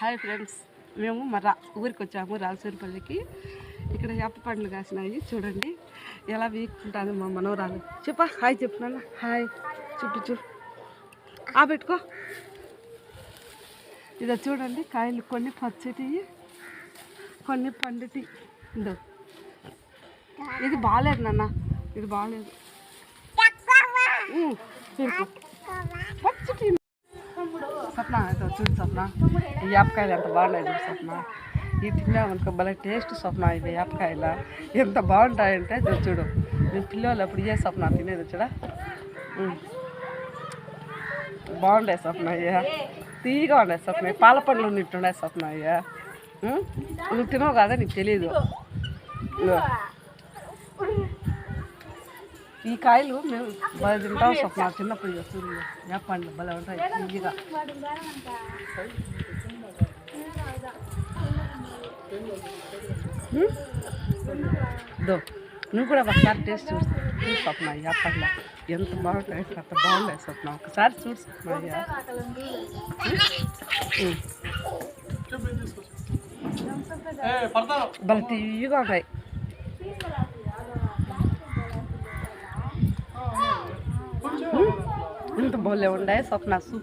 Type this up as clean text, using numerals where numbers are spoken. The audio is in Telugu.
హాయ్ ఫ్రెండ్స్, మేము ఊరికి వచ్చాము రాజశేఖరపల్లికి. ఇక్కడ వేప పండ్లు కాసినాయి చూడండి, ఎలా వీక్కుంటుంది మా మనవరాలు. చెప్పా హాయ్ చెప్తున్నా. హాయ్ చూపించు, పెట్టుకో. ఇదో చూడండి, కాయలు కొన్ని పచ్చటి కొన్ని పండుటి. ఇదో ఇది బాగాలేదు నాన్న, ఇది బాగాలేదు. పచ్చటి సప్న చూడు సప్న, ఈ వేపకాయలు ఎంత బాగున్నాయి చూడు సప్న. ఇది తిన్నామనుకో భలే టేస్ట్ స్వప్న. ఇవి వేపకాయలు ఎంత బాగుంటాయంటే చూడు, నేను పిల్లలు అప్పుడు ఏ స్వప్న తినేది చూడ, బాగుంటాయి స్వప్న. అయ్యా తీగా ఉన్నాయి స్వప్న, పాల పండ్లు ఉన్నట్టున్నాయి స్వప్న. అయ్యా నువ్వు తినవు కదా, నీకు తెలీదు. ఈ కాయలు మేము బాగా తింటాం స్వప్న, చిన్నప్పుడు చూస్తుంది. వేప పండ్లు భలే ఉంటాయి ఈజీగా. నువ్వు కూడా ఒకసారి టేస్ట్ చూడు స్వప్న. వేప పండ్లు ఎంత బాగుంటాయి, అంత బాగుంటాయి స్వప్న. ఒకసారి చూడు స్వప్న. అయ్యా భలే తీయగా ఉంటాయి. ఇంత బోలే ఉండే స్వప్న.